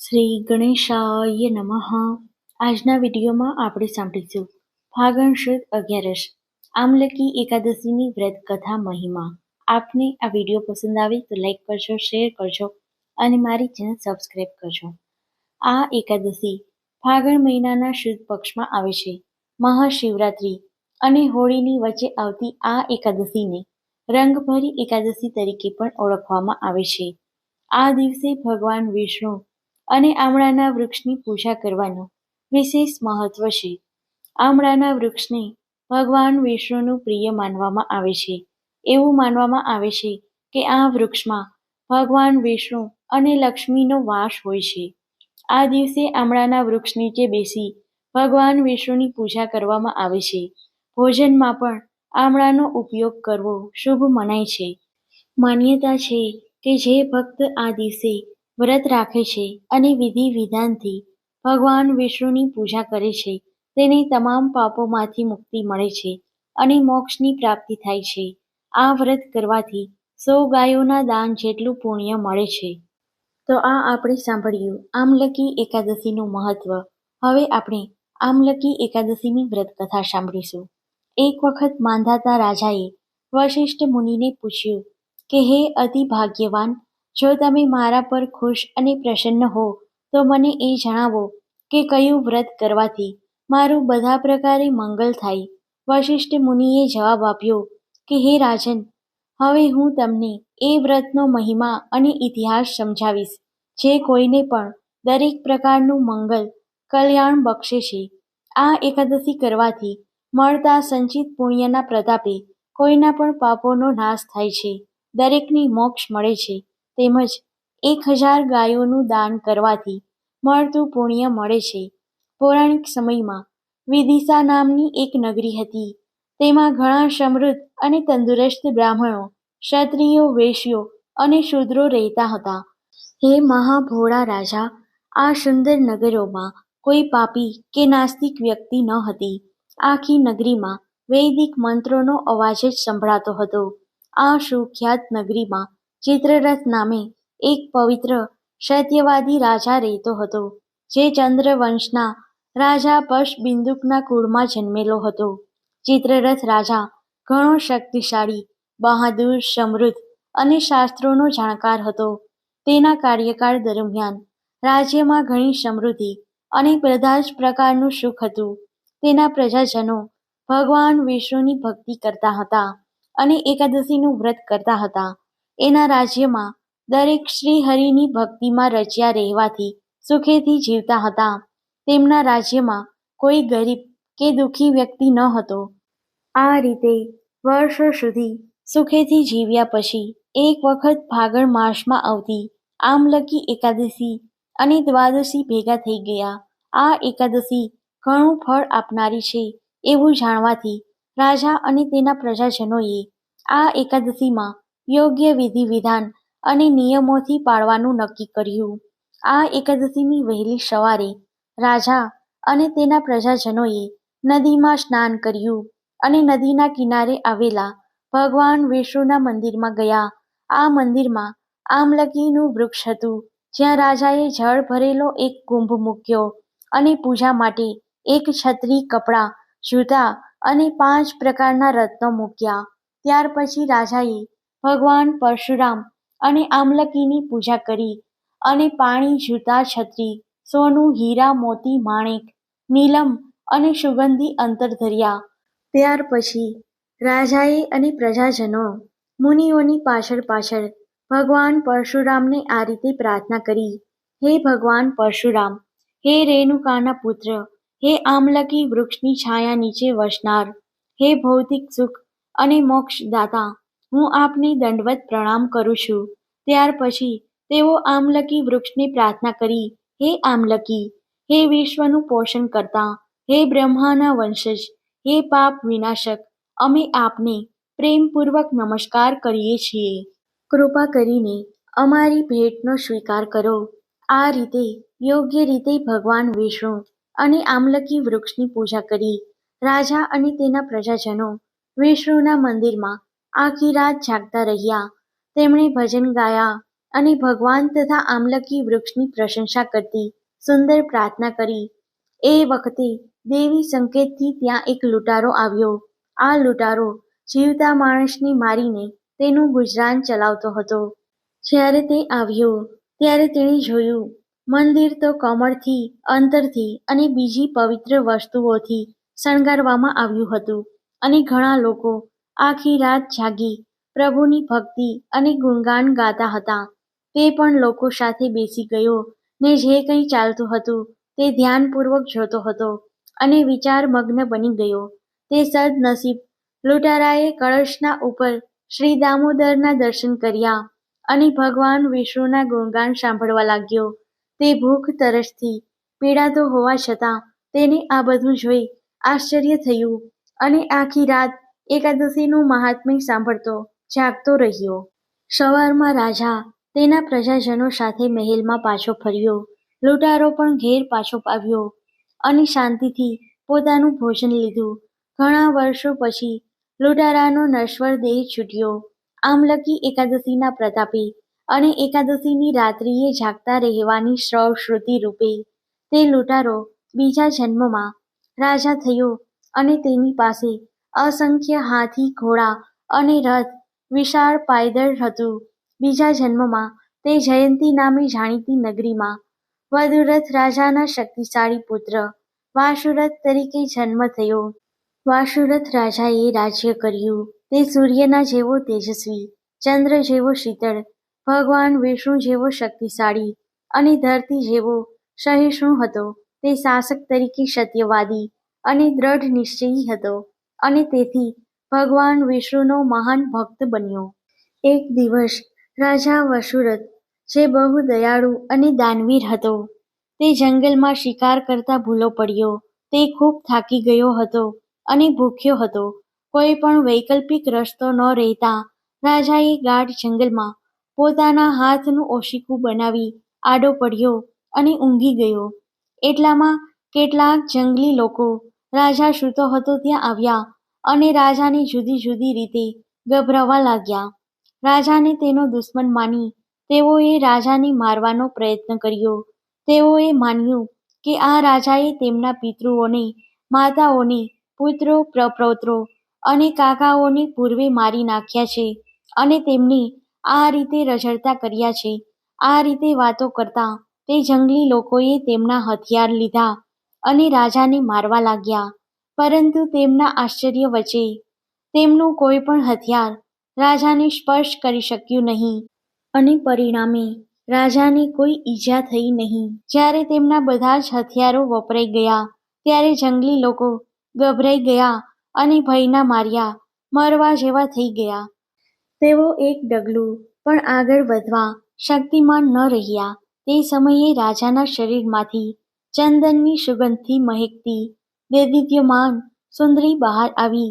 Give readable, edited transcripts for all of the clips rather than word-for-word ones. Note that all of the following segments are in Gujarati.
શ્રી ગણેશાય નમઃ. આજના વિડીયોમાં આપણે સાંભળીશું ફાગણ સુદ 11 આમલકી એકાદશીની વ્રત કથા મહિમા. આપને આ વિડીયો પસંદ આવે તો લાઈક કરજો, શેર કરજો અને મારી ચેનલ સબસ્ક્રાઈબ કરજો. આ એકાદશી ફાગણ મહિનાના શુદ્ધ પક્ષમાં આવે છે. મહાશિવરાત્રી અને હોળીની વચ્ચે આવતી આ એકાદશીને રંગભરી એકાદશી તરીકે પણ ઓળખવામાં આવે છે. આ દિવસે ભગવાન વિષ્ણુ અને આમળાના વૃક્ષની પૂજા કરવાનું વિશેષ મહત્વ છે. આમળાના વૃક્ષને ભગવાન વિષ્ણુનું પ્રિય માનવામાં આવે છે. એવું માનવામાં આવે છે કે આ વૃક્ષમાં ભગવાન વિષ્ણુ અને લક્ષ્મીનો વાસ હોય છે. આ દિવસે આમળાના વૃક્ષ નીચે બેસી ભગવાન વિષ્ણુની પૂજા કરવામાં આવે છે. ભોજનમાં પણ આમળાનો ઉપયોગ કરવો શુભ મનાય છે. માન્યતા છે કે જે ભક્ત આ દિવસે વ્રત રાખે છે અને વિધિ વિધાનથી ભગવાન વિષ્ણુની પૂજા કરે છે તેને તમામ પાપોમાંથી મુક્તિ મળે છે અને મોક્ષની પ્રાપ્તિ થાય છે. આ વ્રત કરવાથી 100 ગાયોના દાન જેટલું પુણ્ય મળે છે. તો આ આપણે સાંભળ્યું આમલકી એકાદશીનું મહત્વ. હવે આપણે આમલકી એકાદશીની વ્રત કથા સાંભળીશું. એક વખત માંધાતા રાજાએ વશિષ્ઠ મુનિને પૂછ્યું કે હે અતિ ભાગ્યવાન, જો તમે મારા પર ખુશ અને પ્રસન્ન હો તો મને એ જણાવો કે કયું વ્રત કરવાથી મારું બધા પ્રકારે મંગલ થાય. વશિષ્ઠ મુનિએ જવાબ આપ્યો કે હે રાજન, હવે હું તમને એ વ્રતનો મહિમા અને ઇતિહાસ સમજાવીશ જે કોઈને પણ દરેક પ્રકારનું મંગલ કલ્યાણ બક્ષે છે. આ એકાદશી કરવાથી મળતા સંચિત પુણ્યના પ્રતાપે કોઈના પણ પાપોનો નાશ થાય છે, દરેકને મોક્ષ મળે છે. તેમજ 1000 ગાયોનું દાન કરવાથી મળતું પુણ્ય મળે છે. પૌરાણિક સમયમાં વિદિશા નામની એક નગરી હતી. તેમાં ઘણા સમૃદ્ધ અને તંદુરસ્ત બ્રાહ્મણો, ક્ષત્રિયો, વૈશ્યો અને શૂદ્રો રહેતા હતા. હે મહાભોળા રાજા, આ સુંદર નગરોમાં કોઈ પાપી કે નાસ્તિક વ્યક્તિ ન હતી. આખી નગરીમાં વૈદિક મંત્રોનો અવાજ જ સંભળાતો હતો. આ સુખ્યાત નગરીમાં ચિત્રરથ નામે એક પવિત્ર સત્યવાદી રાજા રહેતો હતો, જે ચંદ્રવંશના રાજા પશબિંદુકના કુળમાં જન્મેલો હતો. ચિત્રરથ રાજા ઘણો શક્તિશાળી, બહાદુર, સમૃદ્ધ અને શાસ્ત્રોનો જાણકાર હતો. તેના કાર્યકાળ દરમિયાન રાજ્યમાં ઘણી સમૃદ્ધિ અને બધા જ પ્રકારનું સુખ હતું. તેના પ્રજાજનો ભગવાન વિષ્ણુની ભક્તિ કરતા હતા અને એકાદશીનું વ્રત કરતા હતા. એના રાજ્યમાં દરેક શ્રી હરિની ભક્તિમાં રચ્યા રહેવાથી સુખેથી જીવતા હતા. તેમના રાજ્યમાં કોઈ ગરીબ કે દુઃખી વ્યક્તિ ન હતો. આ રીતે વર્ષો સુધી સુખેથી જીવ્યા પછી એક વખત ફાગણ માસમાં આવતી આમલકી એકાદશી અને દ્વાદશી ભેગા થઈ ગયા. આ એકાદશી ઘણું ફળ આપનારી છે એવું જાણવાથી રાજા અને તેના પ્રજાજનોએ આ એકાદશીમાં યોગ્ય વિધિ વિધાન અને નિયમોથી પાળવાનું નક્કી કર્યું. આ એકાદશીની વહેલી સવારે રાજા અને તેના પ્રજાજનોએ નદીમાં સ્નાન કર્યું અને નદીના કિનારે આવેલા ભગવાન વિષ્ણુના મંદિરમાં ગયા. આ મંદિરમાં આમલકીનું વૃક્ષ હતું, જ્યાં રાજાએ જળ ભરેલો એક કુંભ મૂક્યો અને પૂજા માટે એક છત્રી, કપડાં, જૂતા અને 5 પ્રકારના રત્નો મૂક્યા. ત્યાર પછી રાજાએ ભગવાન પરશુરામ અને આમલકીની પૂજા કરી અને પાણી, જૂતા, છત્રી, સોનું, હીરા, મોતી, માણેક, નીલમ અને સુગંધી અંતર ધર્યા. ત્યાર પછી રાજાએ અને પ્રજાજનો મુનિઓની પાછળ પાછળ ભગવાન પરશુરામને આ રીતે પ્રાર્થના કરી. હે ભગવાન પરશુરામ, હે રેણુકાના પુત્ર, હે આમલકી વૃક્ષની છાયા નીચે વસનાર, હે ભૌતિક સુખ અને મોક્ષ દાતા, હું આપને દંડવત પ્રણામ કરું છું. ત્યાર પછી તેઓ આમલકી વૃક્ષને પ્રાર્થના કરી, હે આમલકી, હે વિશ્વનું પોષણ કરતા, હે બ્રહ્માના વંશજ, હે પાપ વિનાશક, અમે આપને પ્રેમપૂર્વક નમસ્કાર કરીએ છીએ. કૃપા કરીને અમારી ભેટનો સ્વીકાર કરો. આ રીતે યોગ્ય રીતે ભગવાન વિષ્ણુ અને આમલકી વૃક્ષની પૂજા કરી. રાજા અને તેના પ્રજાજનો વિષ્ણુના મંદિરમાં આખી રાત જાગતા રહ્યા. તેમણે ભજન ગાયા અને ભગવાન તથા આમલકી વૃક્ષની પ્રશંસા કરતી સુંદર પ્રાર્થના કરી. એ વખતે દેવી સંકેતથી ત્યાં એક લૂંટારો આવ્યો. આ લૂંટારો જીવતા માણસને મારીને તેનું ગુજરાન ચલાવતો હતો. જ્યારે તે આવ્યો ત્યારે તેણે જોયું, મંદિર તો કમળથી, અંતરથી અને બીજી પવિત્ર વસ્તુઓથી શણગારવામાં આવ્યું હતું અને ઘણા લોકો આખી રાત જાગી પ્રભુની ભક્તિ અને ગુણગાન ગાતા હતા. તે પણ લોકો સાથે બેસી ગયો ને જે કંઈ ચાલતું હતું તે ધ્યાનપૂર્વક જોતો હતો અને વિચારમગ્ન બની ગયો. તે સદનસીબ લૂંટારાએ કળશના ઉપર શ્રી દામોદરના દર્શન કર્યા અને ભગવાન વિષ્ણુના ગુણગાન સાંભળવા લાગ્યો. તે ભૂખ તરસથી પીડાતો હોવા છતાં તેને આ બધું જોઈ આશ્ચર્ય થયું અને આખી રાત એકાદશીનું મહાત્મ્ય સાંભળતો જાગતો રહ્યો. સવારમાં રાજા તેના પ્રજાજનો સાથે મહેલમાં પાછો ફર્યો. લૂંટારો પણ ઘેર પાછો આવ્યો અને શાંતિથી પોતાનું ભોજન લીધું. ઘણા વર્ષો પછી લૂંટારાનો નશ્વર દેહ છૂટ્યો. આમલકી એકાદશીના પ્રતાપે અને એકાદશીની રાત્રિએ જાગતા રહેવાની શ્રુતિ રૂપે તે લૂંટારો બીજા જન્મમાં રાજા થયો અને તેની પાસે અસંખ્ય હાથી, ઘોડા અને રથ, વિશાળ પાયદળ હતું. બીજા જન્મમાં તે જયંતી નામે જાણીતી નગરીમાં વદુરથ રાજાના શક્તિશાળી પુત્ર વાસુરથ તરીકે જન્મ થયો. વાસુરથ રાજાએ રાજ્ય કર્યું. તે સૂર્યના જેવો તેજસ્વી, ચંદ્ર જેવો શીતળ, ભગવાન વિષ્ણુ જેવો શક્તિશાળી અને ધરતી જેવો સહિષ્ણુ હતો. તે શાસક તરીકે સત્યવાદી અને દ્રઢ નિશ્ચયી હતો અને તેથી ભગવાન વિષ્ણુનો મહાન ભક્ત બન્યો. એક દિવસ રાજા વસુરથ, જે બહુ દયાળુ અને દાનવીર હતો, તે જંગલમાં શિકાર કરતા ભૂલો પડ્યો. તે ખૂબ થાકી ગયો હતો અને ભૂખ્યો હતો. કોઈ પણ વૈકલ્પિક રસ્તો ન રહેતા રાજાએ ગાઢ જંગલમાં પોતાના હાથનું ઓશીકું બનાવી આડો પડ્યો અને ઊંઘી ગયો. એટલામાં કેટલાક જંગલી લોકો રાજા સૂતો હતો ત્યાં આવ્યા અને રાજાને જુદી જુદી રીતે ગભરાવવા લાગ્યા. રાજાને તેનો દુશ્મન માની તેઓએ રાજાને મારવાનો પ્રયત્ન કર્યો. તેઓએ માન્યું કે આ રાજાએ તેમના પિતૃઓને, માતાઓને, પુત્રો, પ્રપૌત્રો અને કાકાઓને પૂર્વે મારી નાખ્યા છે અને તેમને આ રીતે રઝળતા કર્યા છે. આ રીતે વાતો કરતા તે જંગલી લોકોએ તેમના હથિયાર લીધા અને રાજાને મારવા લાગ્યા. પરંતુ તેમના આશ્ચર્ય વચ્ચે તેમનું કોઈ પણ હથિયાર રાજાને સ્પર્શ કરી શક્યું નહીં અને પરિણામે રાજાને કોઈ ઈજા થઈ નહીં. જ્યારે તેમના બધા જ હથિયારો વપરાઈ ગયા ત્યારે જંગલી લોકો ગભરાઈ ગયા અને ભયના માર્યા મરવા જેવા થઈ ગયા. તેઓ એક ડગલું પણ આગળ વધવા શક્તિમાન ન રહ્યા. તે સમયે રાજાના શરીરમાંથી ચંદનની સુગંધથી મહેકતી દેદીપ્યમાન સુંદરી બહાર આવી.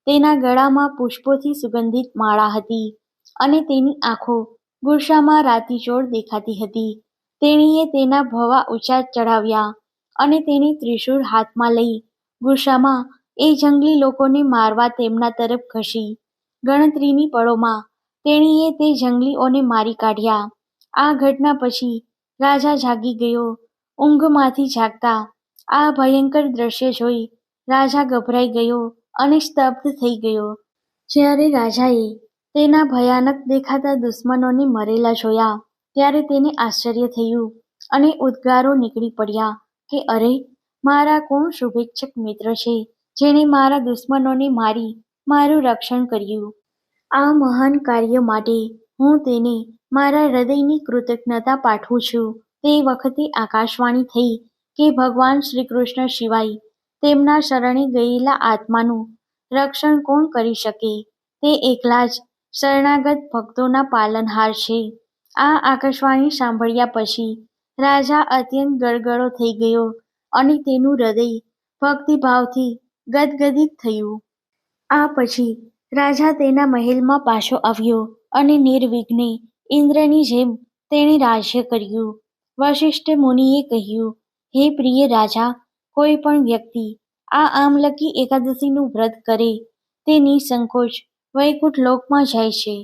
તેના ગળામાં પુષ્પોથી સુગંધિત માળા હતી અને તેની આંખો ગુસ્સામાં રાતીચોળ દેખાતી હતી. તેણીએ તેના ભવા ઊંચા ચઢાવ્યા અને તેની ત્રિશૂળ હાથમાં લઈ ગુસ્સામાં એ જંગલી લોકોને મારવા તેમના તરફ ખસી. ગણતરીની પળોમાં તેણીએ તે જંગલીઓને મારી કાઢ્યા. આ ઘટના પછી રાજા જાગી ગયો. ઊંઘમાંથી જાગતા આ ભયંકર દ્રશ્ય જોઈ રાજા ગભરાઈ ગયો અને સ્તબ્ધ થઈ ગયો. જ્યારે રાજાએ તેના ભયાનક દેખાતા દુશ્મનોને મરેલા જોયા ત્યારે તેને આશ્ચર્ય થયું અને ઉદ્ગારો નીકળી પડ્યા કે અરે, મારા કોણ શુભેચ્છક મિત્ર છે જેણે મારા દુશ્મનોને મારી મારું રક્ષણ કર્યું. આ મહાન કાર્ય માટે હું તેને મારા હૃદયની કૃતજ્ઞતા પાઠવું છું. તે વખતે આકાશવાણી થઈ કે ભગવાન શ્રીકૃષ્ણ સિવાય તેમના શરણે ગયેલા આત્માનું રક્ષણ કોણ કરી શકે? તે એકલા જ શરણાગત ભક્તોના પાલનહાર છે. આ આકાશવાણી સાંભળ્યા પછી રાજા અત્યંત ગળગળો થઈ ગયો અને તેનું હૃદય ભક્તિભાવથી ગદગદિત થયું. આ પછી રાજા તેના મહેલમાં પાછો આવ્યો અને નિર્વિઘ્ને ઇન્દ્રની જેમ તેણે રાજ્ય કર્યું. વશિષ્ઠ મુનિએ કહ્યું, હે પ્રિય રાજા, કોઈ પણ વ્યક્તિ આ આમલકી એકાદશીનું વ્રત કરે તે નિસંકોચ વૈકુંઠ લોકમાં જાય છે.